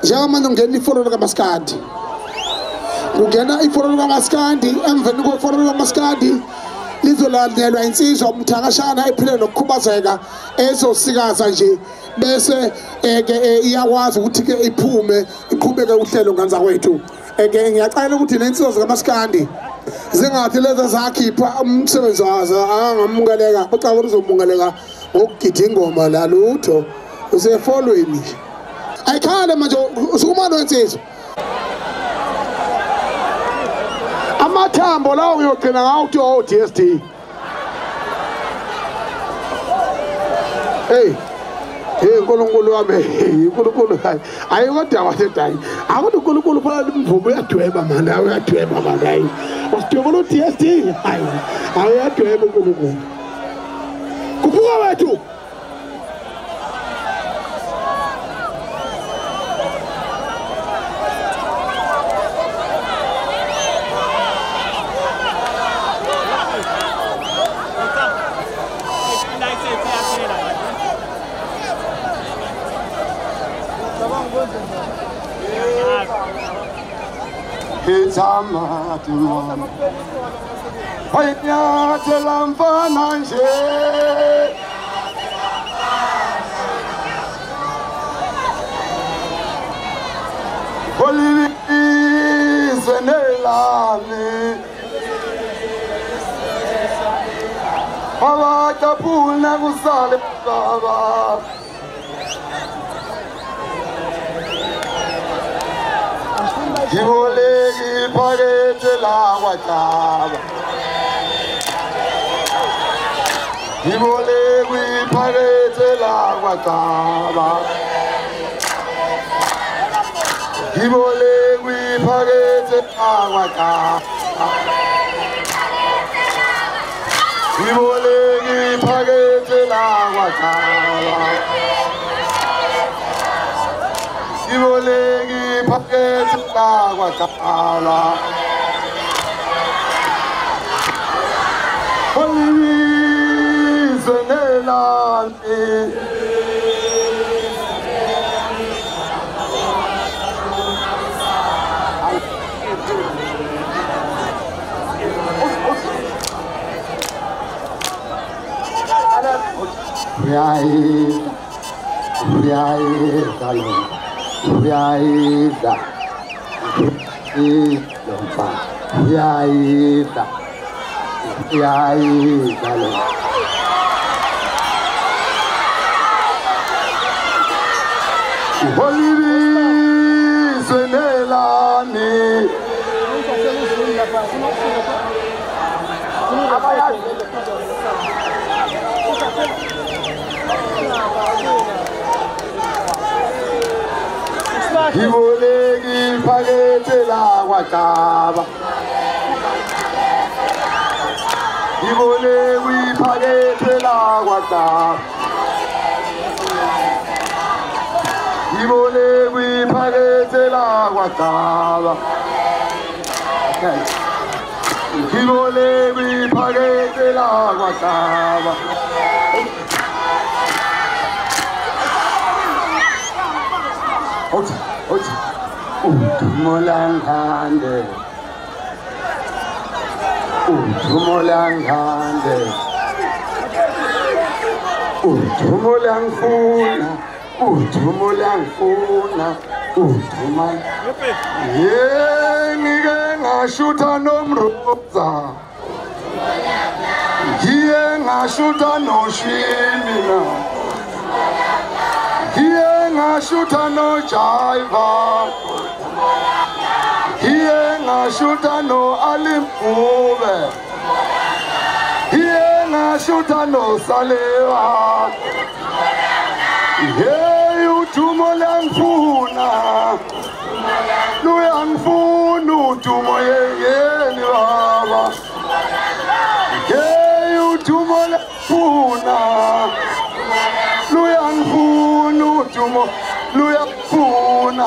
Njengamanje ungena ifolo likaMaskandi. Ungena ifolo likaMaskandi, emveni kwefolo likaMaskandi lizolandelwa insizwa umthakashana ephile nokukhubazeka ezosikaza nje bese iyakwazi ukuthi ke iphume iqhubeke uhlelo nganza kwethu. Ngiyacela ukuthi lensizwa zikaMaskandi zingathi lezi zakhipha umsebenzi wazo angamungeleka ucaba uzomungeleka ngokugida ingoma la lutho usefolweni ayikhale manje usumano wensizwa amathambo lawo uyogcina ngawo uthi oh DST hey uNkulunkulu wami uNkulunkulu hayi kodwa wasedayi akuthi uNkulunkulu phela imvumo uyadweba manje uyadweba manje usidweba lo DST hayi uyadweba uNkulunkulu kuphuka wethu Hayatela mfana nje Bolivizwe nelami Awatapuna kusale baba Hibolegi pagete la wataba Hibolegi pagete la wataba Hibolegi pagete la wataba Hibolegi pagete la wataba Hibolegi pagete la wataba Bolivizwe nelami Bolivizwe nelami Hibolegi pagete la wataba Hibolegi pagete la wataba Hibolegi pagete la wataba Hibolegi pagete la wataba Uthumolangande Uthumolangande Uthumolangfuna Uthumolangfuna Uthuma Ngike ngashutha nomruza Ngike ngashutha noshimina Ngike ngashutha nojaiva Ngike ngashutha no Alimube Ngike ngashutha no Salewa Hey uthumo langifuna Luyangifuna uthumo yeyeni baba Hey uthumo langifuna Luyangifuna uthumo luyangifuna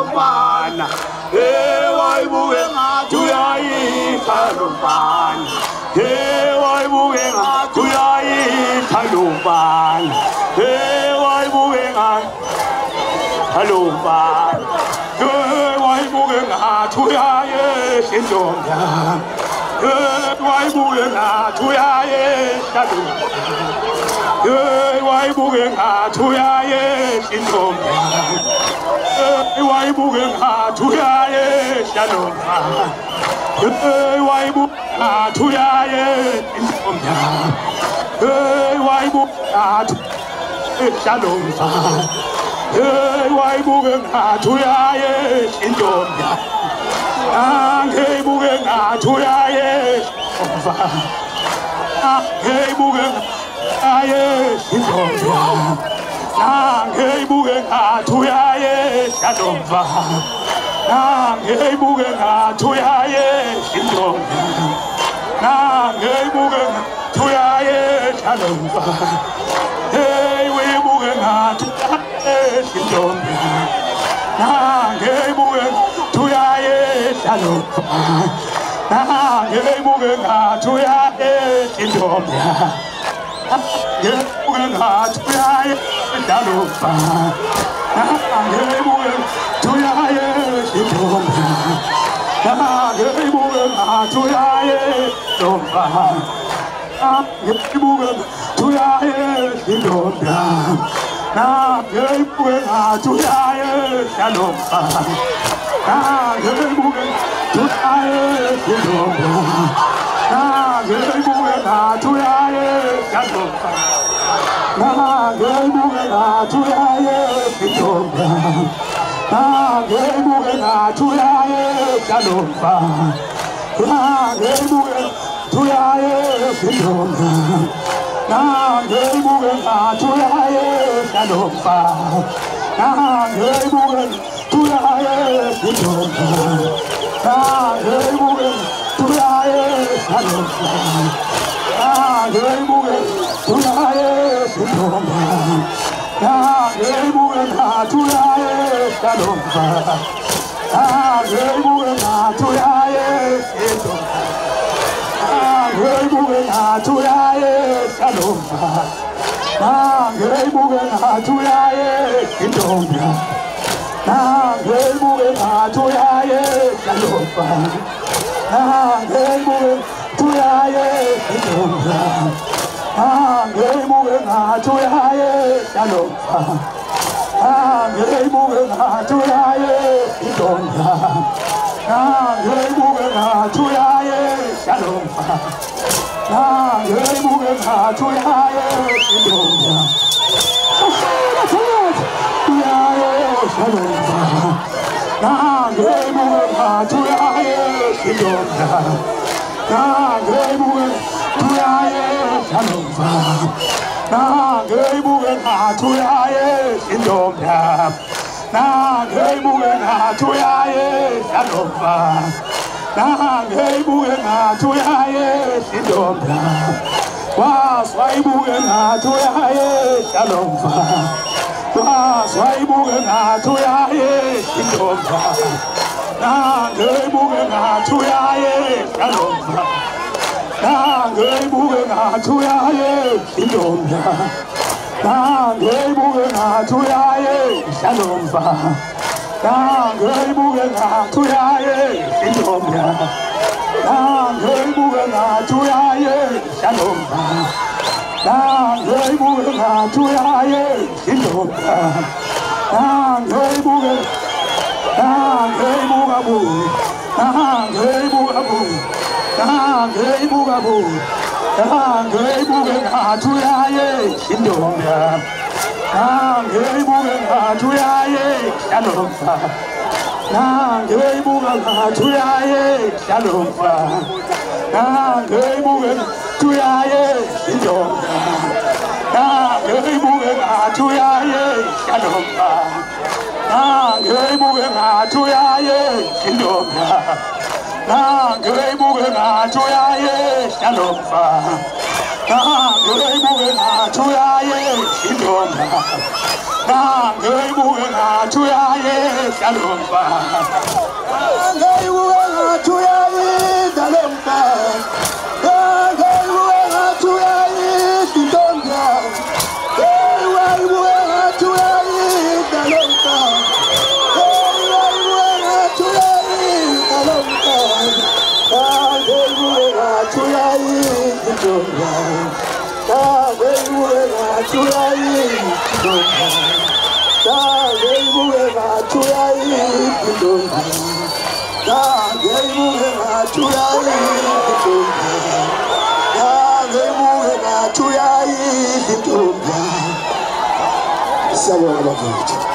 Talumban, why moving to Yai Talumban, why moving to Yai Talumban, why moving Talumban, why moving to Yai Talumban, why moving to Yai Talumban. Why moving to Yai Talumban? Why moving to Yai Talumban? Why moving to Yai Talumban? Why moving to Talumban? Why moving to Yai Talumban? Hey, moving to Yai Talumban. Hey, moving. Aye, Shalom. Hey, Buga, to Aye, Shalom. Hey, Buga, to Aye, Shalom. Hey, Buga, to Aye, Shalom. Hey, we Buga, to Aye, Shalom. Hey, Buga, to Aye, Shalom. Hey, Buga, to Aye, Shalom. We're not to Yai Talumban. We're to Yai Talumban. We're to Yai Talumban. We're to Yai Talumban. We're to Yai Talumban. We're to Yai Talumban. To Yai Talumban. To Yai Talumban. To Yai Talumban. To Yai Talumban. To Yai Talumban. To Yai Talumban. To Yai Talumban. To Yai Talumban. To Yai Talumban. To Yai Talumban. To Yai Talumban. To Yai Talumban. To Yai Talumban. To Yai Talumban. To Yai Talumban. To Yai Talumban. To Yai Talumban. To Yai Talumban. shalomba ngaibuka tuyayidla lomfana ngaibuka tuyayidla intombi ngaibuka tuyayidla lomfana ngaibuka tuyayidla lomfana ngaibuka tuyayidla intombi Sabor